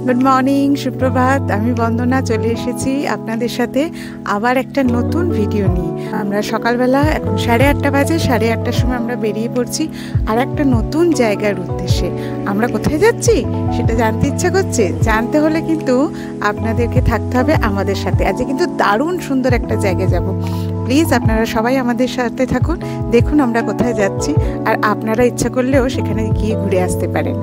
Good morning, সুপ্রভাত। আমি বন্দনা চলে এসেছি আপনাদের সাথে আবার একটা নতুন ভিডিও নিয়ে। আমরা সকালবেলা এখন 8:30 বাজে, 8:30টার সময় আমরা বেরিয়ে পড়ছি আর একটা নতুন জায়গার উদ্দেশ্যে। আমরা কোথায় যাচ্ছি সেটা জানতে ইচ্ছা করছে। জানতে হলে কিন্তু আপনাদেরকে থাকতে হবে আমাদের সাথে। আজকে কিন্তু দারুণ সুন্দর একটা জায়গায় যাব। প্লিজ আপনারা সবাই আমাদের সাথে থাকুন, দেখুন আমরা কোথায় যাচ্ছি, আর আপনারা ইচ্ছা করলেও সেখানে গিয়ে ঘুরে আসতে পারেন।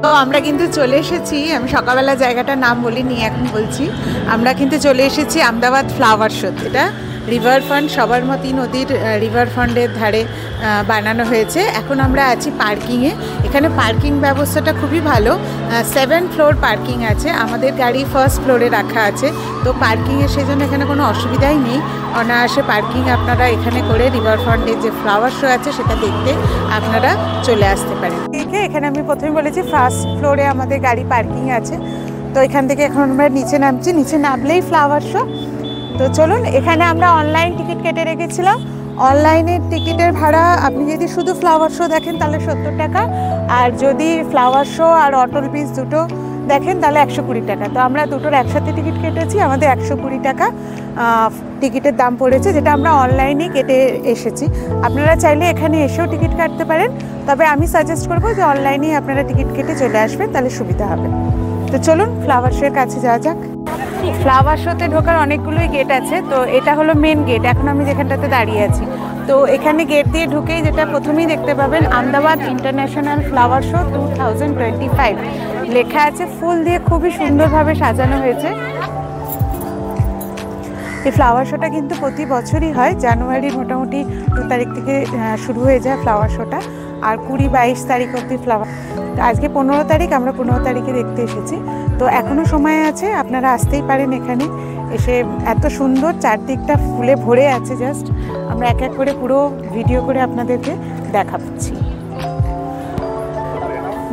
তো আমরা কিন্তু চলে এসেছি, আমি সকালবেলা জায়গাটার নাম বলিনি, এখন বলছি। আমরা কিন্তু চলে এসেছি আহমেদাবাদ ফ্লাওয়ার শো। এটা রিভার ফ্রন্ট, সবরমতী নদীর রিভার ফ্রন্টের ধারে বানানো হয়েছে। এখন আমরা আছি পার্কিংয়ে। এখানে পার্কিং ব্যবস্থাটা খুবই ভালো। 7 ফ্লোর পার্কিং আছে, আমাদের গাড়ি ফার্স্ট ফ্লোরে রাখা আছে। তো পার্কিংয়ের সেজন্য এখানে কোনো অসুবিধাই নেই। অনায়াসে পার্কিং আপনারা এখানে করে রিভার ফ্রন্টের যে ফ্লাওয়ার শো আছে সেটা দেখতে আপনারা চলে আসতে পারেন। ঠিক আছে, এখানে আমি প্রথমে বলেছি ফার্স্ট ফ্লোরে আমাদের গাড়ি পার্কিং আছে। তো এখান থেকে এখন আমরা নিচে নামছি, নিচে নামলেই ফ্লাওয়ার শো। তো চলুন, এখানে আমরা অনলাইন টিকিট কেটে রেখেছিলাম। অনলাইনের টিকিটের ভাড়া আপনি যদি শুধু ফ্লাওয়ার শো দেখেন তাহলে 70 টাকা, আর যদি ফ্লাওয়ার শো আর অটল ব্রিজ দুটো দেখেন তাহলে 120 টাকা। তো আমরা দুটোর একসাথে টিকিট কেটেছি, আমাদের 120 টাকা টিকিটের দাম পড়েছে, যেটা আমরা অনলাইনে কেটে এসেছি। আপনারা চাইলে এখানে এসেও টিকিট কাটতে পারেন, তবে আমি সাজেস্ট করবো যে অনলাইনেই আপনারা টিকিট কেটে চলে আসবেন, তাহলে সুবিধা হবে। তো চলুন ফ্লাওয়ার শোয়ের কাছে যাওয়া যাক। ফ্লাওয়ার শোতে ঢোকার অনেকগুলোই গেট আছে। তো এটা হলো মেন গেট, এখন আমি যেখানটাতে দাঁড়িয়ে আছি। তো এখানে গেট দিয়ে ঢুকেই যেটা প্রথমেই দেখতে পাবেন, আহমেদাবাদ ইন্টারন্যাশনাল ফ্লাওয়ার শো 2025 লেখা আছে। ফুল দিয়ে খুবই সুন্দরভাবে সাজানো হয়েছে। এই ফ্লাওয়ার শোটা কিন্তু প্রতি বছরই হয়। জানুয়ারির মোটামুটি 2 তারিখ থেকে শুরু হয়ে যায় ফ্লাওয়ার শোটা, আর 20-22 তারিখ অবধি ফ্লাওয়ার। আজকে 15 তারিখ, আমরা 15 তারিখে দেখতে এসেছি। তো এখনও সময় আছে, আপনারা আসতেই পারেন এখানে এসে। এত সুন্দর, চারদিকটা ফুলে ভরে আছে। জাস্ট আমরা এক এক করে পুরো ভিডিও করে আপনাদেরকে দেখাচ্ছি।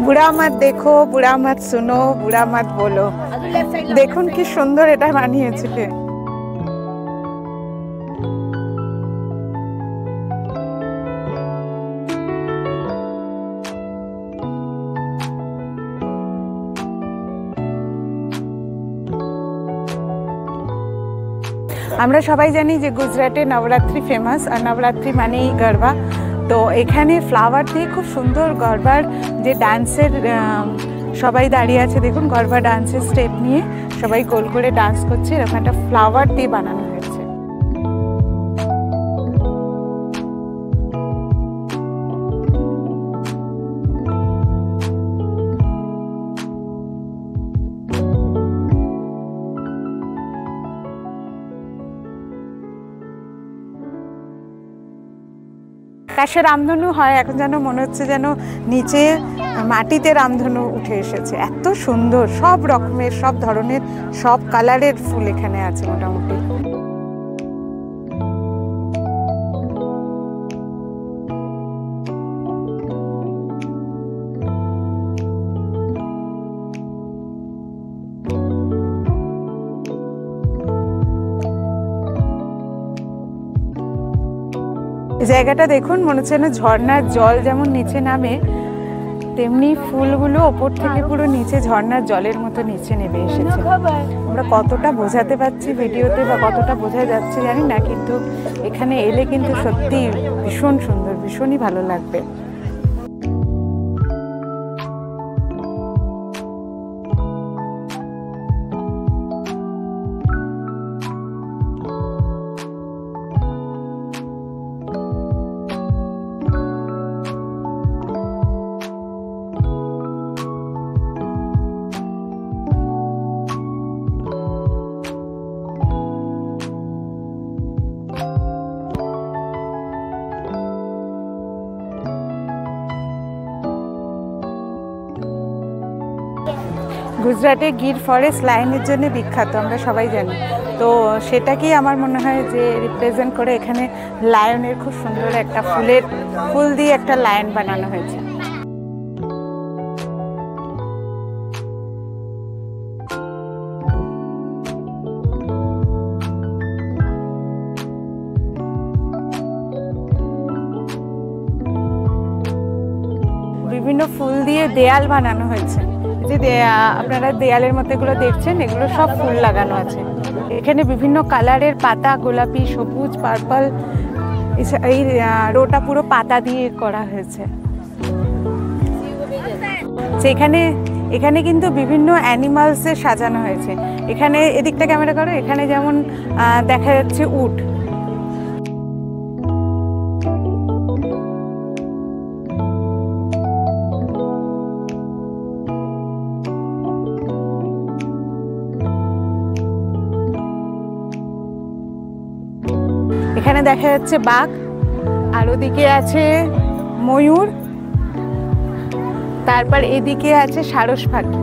বুড়া মত দেখো, বুড়া মত শুনো, বুড়া মত বলো। দেখুন কি সুন্দর এটা বানিয়েছে। আমরা সবাই জানি যে গুজরাটে নবরাত্রি ফেমাস, আর নবরাত্রি মানেই গরবা। তো এখানে ফ্লাওয়ার দিয়ে খুব সুন্দর গরবার যে ডান্সের সবাই দাঁড়িয়ে আছে, দেখুন গরবা ডান্সের স্টেপ নিয়ে সবাই গোল করে ডান্স করছে। এরকম একটা ফ্লাওয়ার দিয়ে বানানো হয়েছে। আকাশে রামধনু হয়, এখন যেন মনে হচ্ছে যেন নিচে মাটিতে রামধনু উঠে এসেছে। এত সুন্দর, সব রকমের, সব ধরনের, সব কালারের ফুল এখানে আছে মোটামুটি। জায়গাটা দেখুন, মনে হচ্ছে না ঝর্ণার জল যেমন নিচে নামে, তেমনি ফুলগুলো ওপর থেকে পুরো নিচে ঝর্ণার জলের মতো নিচে নেমে এসেছে। আমরা কতটা বোঝাতে পারছি ভিডিওতে বা কতটা বোঝা যাচ্ছে জানি না, কিন্তু এখানে এলে কিন্তু সত্যি ভীষণ সুন্দর, ভীষণই ভালো লাগবে। গুজরাটে গির ফরেস্ট লায়নের জন্য বিখ্যাত, আমরা সবাই জানি। তো সেটাকেই আমার মনে হয় যে রিপ্রেজেন্ট করে এখানে লায়নের খুব সুন্দর একটা ফুল দিয়ে একটা লায়ন বানানো হয়েছে। বিভিন্ন ফুল দিয়ে দেয়াল বানানো হয়েছে, যে আপনারা দেয়ালের মধ্যে এগুলো দেখছেন, এগুলো সব ফুল লাগানো আছে। এখানে বিভিন্ন কালারের পাতা, গোলাপি, সবুজ, পার্পল, এই রোটা পুরো পাতা দিয়ে করা হয়েছে। এখানে কিন্তু বিভিন্ন অ্যানিমালসে সাজানো হয়েছে। এখানে এদিকটা ক্যামেরা করো, এখানে যেমন দেখা যাচ্ছে উট। এখানে দেখা যাচ্ছে বাঘ, আর ওদিকে আছে ময়ূর, তারপর এদিকে আছে সারস পাখি।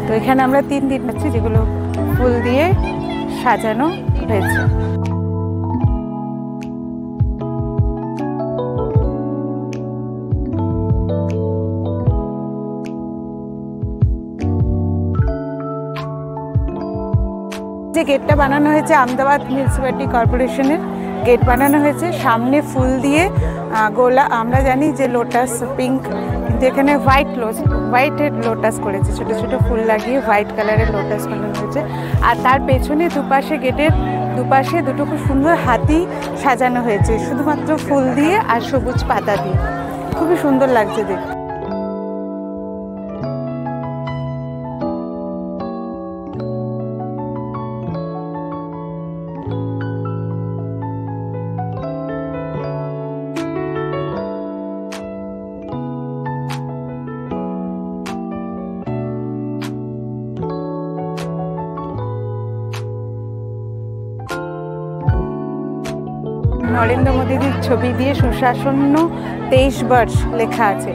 তো এখানে আমরা 3 দিন পাচ্ছি, যেগুলো ফুল দিয়ে সাজানো হয়েছে। যে গেটটা বানানো হয়েছে আহমেদাবাদ মিউনিসিপ্যালিটি কর্পোরেশনের গেট বানানো হয়েছে, সামনে ফুল দিয়ে আমরা জানি যে লোটাস পিঙ্ক, কিন্তু এখানে হোয়াইটের লোটাস করেছে, ছোট ছোট ফুল লাগিয়ে হোয়াইট কালারের লোটাস বানানো হয়েছে। আর তার পেছনে দুপাশে, গেটের দুপাশে দুটো খুব সুন্দর হাতি সাজানো হয়েছে, শুধুমাত্র ফুল দিয়ে আর সবুজ পাতা দিয়ে। খুবই সুন্দর লাগছে দেখতে। নরেন্দ্র মোদীর ছবি দিয়ে সুশাসন 23 বর্ষ লেখা আছে,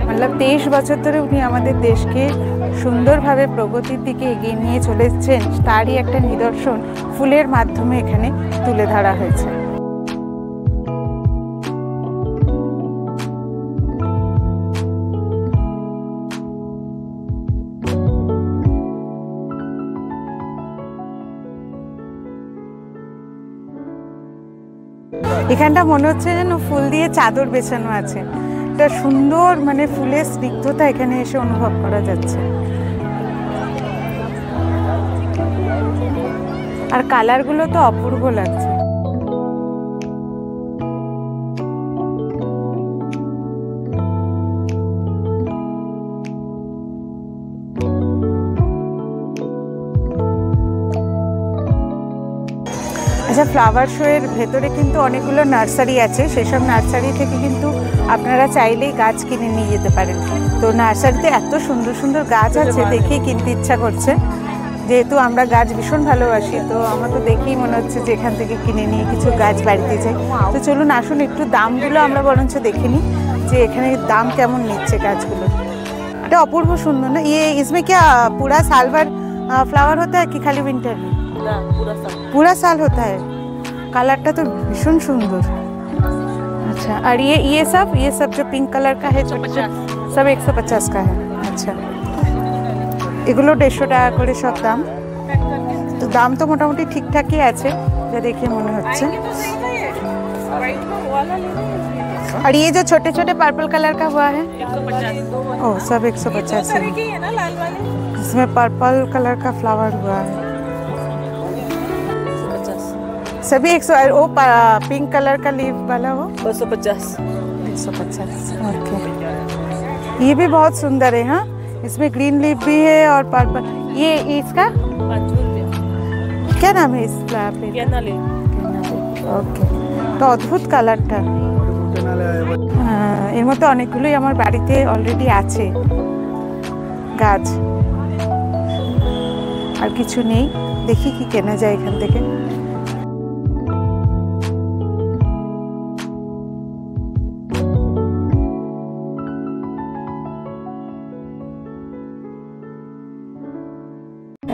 মতলব 23 বছর ধরে উনি আমাদের দেশকে সুন্দরভাবে প্রগতির দিকে এগিয়ে নিয়ে চলেছেন, তারই একটা নিদর্শন ফুলের মাধ্যমে এখানে তুলে ধরা হয়েছে। এখানটা মনে হচ্ছে যেন ফুল দিয়ে চাদর বেছানো আছে, একটা সুন্দর মানে ফুলের স্নিগ্ধতা এখানে এসে অনুভব করা যাচ্ছে। আর কালারগুলো তো অপূর্ব লাগছে। আচ্ছা, ফ্লাওয়ার শো এর ভেতরে কিন্তু অনেকগুলো নার্সারি আছে, সেসব নার্সারি থেকে কিন্তু আপনারা চাইলেই গাছ কিনে নিয়ে যেতে পারেন। তো নার্সারিতে এত সুন্দর সুন্দর গাছ আছে, দেখেই কিনতে ইচ্ছা করছে। যেহেতু আমরা গাছ ভীষণ ভালোবাসি, তো আমার তো দেখেই মনে হচ্ছে যে এখান থেকে কিনে নিয়ে কিছু গাছ বাড়িতে যাই। তো চলুন আসুন, একটু দামগুলো আমরা বরঞ্চ দেখে নিই যে এখানে দাম কেমন নিচ্ছে গাছগুলো। এটা অপূর্ব সুন্দর না? इसमें क्या पूरा साल भर फ्लावर होता है कि खाली विंटर में? पूरा साल होता है। कलरটা তো ভীষণ সুন্দর। अच्छा, और ये सब जो पिंक कलर का है छोटे सब 150 का है। अच्छा, এগুলো 150 টাকা করে সব দাম। তো দাম তো মোটামুটি ঠিকঠাকই আছে যা দেখে মনে হচ্ছে। और ये जो छोटे छोटे पर्पल कलर का हुआ है 150। ओह, सब 150 है। इसमें पर्पल कलर का फ्लावर हुआ है सभी 100। वो पिंक कलर का लीफ वाला वो 250। 150, ओके। ये भी बहुत सुंदर है। हाँ, इसमें ग्रीन लीफ भी है और पर्पल। ये इसका 5 रुपये। क्या नाम है इस फ्लावर पे? ओके। तो অদ্ভুত কালারটা। এর মধ্যে অনেকগুলোই আমার বাড়িতে অলরেডি আছে গাছ, আর কিছু নেই। দেখি কি কেনা যায় এখান থেকে।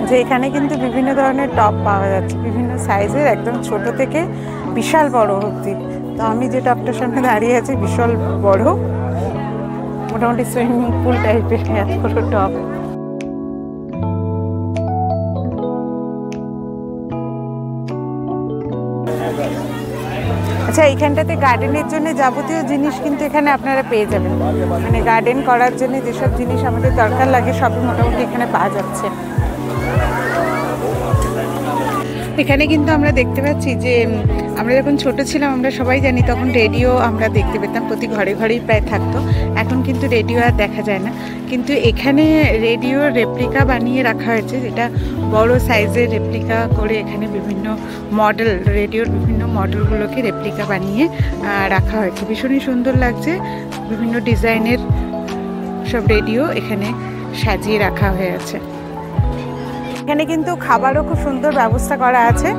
যে এখানে কিন্তু বিভিন্ন ধরনের টপ পাওয়া যাচ্ছে, বিভিন্ন সাইজের, একদম ছোট থেকে বিশাল বড় অবধি। তো আমি যে টপটার সামনে দাঁড়িয়ে আছি বিশাল বড়, মোটামুটি সুইমিং পুল টাইপের এত বড় টপ। আচ্ছা, এইখানটাতে গার্ডেনের জন্য যাবতীয় জিনিস কিন্তু এখানে আপনারা পেয়ে যাবেন, মানে গার্ডেন করার জন্য যেসব জিনিস আমাদের দরকার লাগে সবই মোটামুটি এখানে পাওয়া যাচ্ছে। এখানে কিন্তু আমরা দেখতে পাচ্ছি যে আমরা যখন ছোট ছিলাম আমরা সবাই জানি তখন রেডিও আমরা দেখতে পেতাম, প্রতি ঘরে ঘরেই প্রায় থাকতো। এখন কিন্তু রেডিও আর দেখা যায় না, কিন্তু এখানে রেডিওর রেপ্লিকা বানিয়ে রাখা হয়েছে, যেটা বড় সাইজের রেপ্লিকা করে এখানে বিভিন্ন মডেল, রেডিওর বিভিন্ন মডেলগুলোকে রেপ্লিকা বানিয়ে রাখা হয়েছে। ভীষণই সুন্দর লাগছে, বিভিন্ন ডিজাইনের সব রেডিও এখানে সাজিয়ে রাখা হয়ে আছে। এখানে কিন্তু খাবারও খুব সুন্দর ব্যবস্থা করা আছে।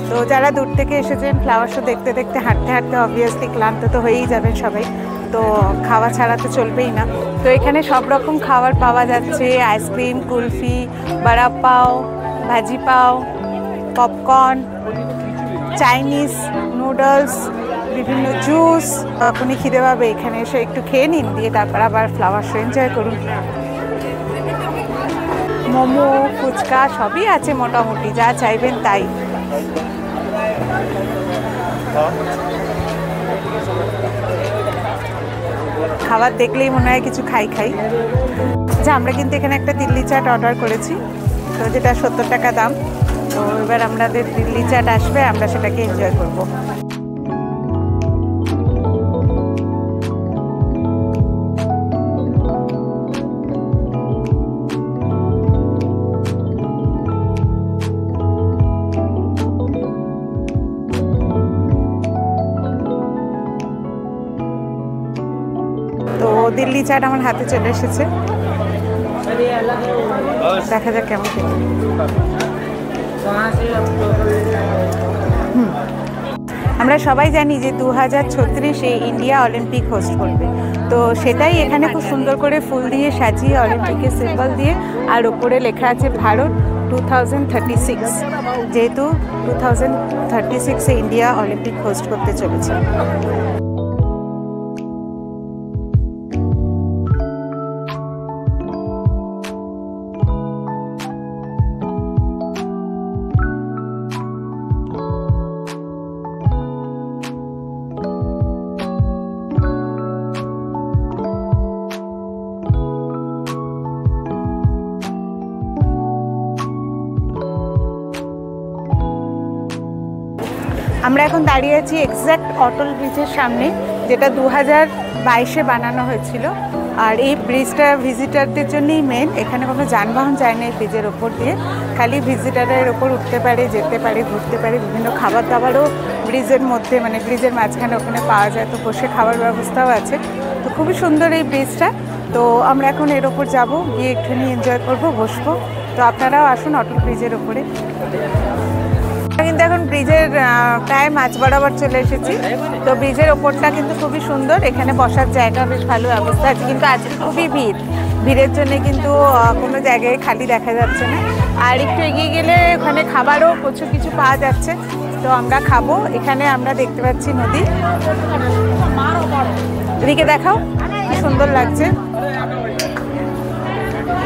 তো যারা দূর থেকে এসেছেন ফ্লাওয়ার শো দেখতে দেখতে হাঁটতে হাঁটতে অবভিয়াসলি ক্লান্ত তো হয়েই যাবেন সবাই, তো খাওয়া ছাড়া তো চলবেই না। তো এখানে সব রকম খাবার পাওয়া যাচ্ছে, আইসক্রিম, কুলফি, বড়া পাও, ভাজি পাও, পপকর্ন, চাইনিজ নুডলস, বিভিন্ন জুস। আপনি খিদে পাবে এখানে এসে একটু খেয়ে নিন, দিয়ে তারপর আবার ফ্লাওয়ার শো এনজয় করুন। মোমো, ফুচকা সবই আছে, মোটামুটি যা চাইবেন তাই। খাবার দেখলেই মনে হয় কিছু খাই। আচ্ছা, আমরা কিন্তু এখানে একটা দিল্লি চাট অর্ডার করেছি, তো যেটা 70 টাকা দাম। তো এবার আমাদের দিল্লি চাট আসবে, আমরা সেটাকে এনজয় করবো। তো দিল্লি চাট আমার হাতে চলে এসেছে, দেখা যাক কেমন খেতে। আমরা সবাই জানি যে 2036-এ ইন্ডিয়া অলিম্পিক হোস্ট করবে, তো সেটাই এখানে খুব সুন্দর করে ফুল দিয়ে সাজিয়ে অলিম্পিকের সিম্বল দিয়ে, আর ওপরে লেখা আছে ভারত 2036, যেহেতু 2036-এ ইন্ডিয়া অলিম্পিক হোস্ট করতে চলেছে। আমরা এখন দাঁড়িয়ে আছি এক্স্যাক্ট অটল ব্রিজের সামনে, যেটা 2022-এ বানানো হয়েছিল। আর এই ব্রিজটা ভিজিটারদের জন্যই মেন, এখানে কোনো যানবাহন যায় না এই ব্রিজের ওপর দিয়ে, খালি ভিজিটারের ওপর উঠতে পারে, যেতে পারে, ঘুরতে পারে। বিভিন্ন খাবার দাবারও ব্রিজের মধ্যে, মানে ব্রিজের মাঝখানে ওখানে পাওয়া যায়, তো বসে খাবার ব্যবস্থাও আছে। তো খুবই সুন্দর এই ব্রিজটা। তো আমরা এখন এর ওপর যাবো, গিয়ে একটুখানি এনজয় করবো, বসবো। তো আপনারাও আসুন অটল ব্রিজের ওপরে। কিন্তু এখন ব্রিজের প্রায় মাঝ বরাবর চলে এসেছি। তো ব্রিজের ওপরটা কিন্তু খুবই সুন্দর, এখানে বসার জায়গা বেশ ভালো ব্যবস্থা আছে, কিন্তু আজকে খুবই ভিড়ের জন্য কিন্তু কোনো জায়গায় খালি দেখা যাচ্ছে না। আর একটু এগিয়ে গেলে ওখানে খাবারও প্রচুর কিছু পাওয়া যাচ্ছে, তো আমরা খাবো। এখানে আমরা দেখতে পাচ্ছি নদী, এদিকে দেখাও, কি সুন্দর লাগছে,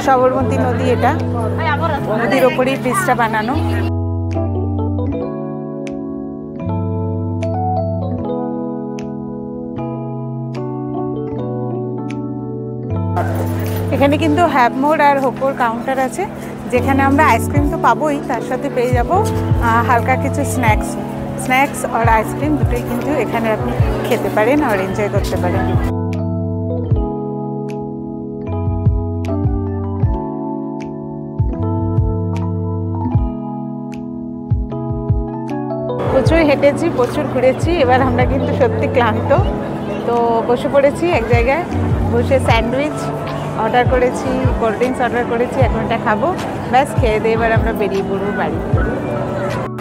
সবরমতী নদী। এটা নদীর ওপরেই ব্রিজটা বানানো। এখানে কিন্তু হ্যাভমোর আর হোপোর কাউন্টার আছে, যেখানে আমরা আইসক্রিম তো পাবোই, তার সাথে পেয়ে যাব হালকা কিছু স্ন্যাক্স আর আইসক্রিম, দুটোই কিন্তু এখানে আপনি খেতে পারেন আর এনজয় করতে পারেন। প্রচুর হেঁটেছি, প্রচুর ঘুরেছি, এবার আমরা কিন্তু সত্যি ক্লান্ত। তো বসে পড়েছি এক জায়গায়, বসে স্যান্ডউইচ অর্ডার করেছি, কোল্ড ড্রিঙ্কস অর্ডার করেছি, এখন এটা খাবো, ব্যাস খেয়ে দিয়ে এবার আমরা বেরিয়ে পড়বো বাড়ি।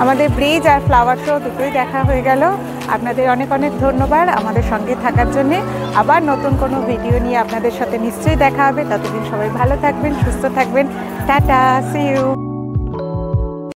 আমাদের ব্রিজ আর ফ্লাওয়ার শো দুটোই দেখা হয়ে গেল। আপনাদের অনেক অনেক ধন্যবাদ আমাদের সঙ্গে থাকার জন্যে। আবার নতুন কোনো ভিডিও নিয়ে আপনাদের সাথে নিশ্চয়ই দেখা হবে। ততদিন সবাই ভালো থাকবেন, সুস্থ থাকবেন। Tata, see you.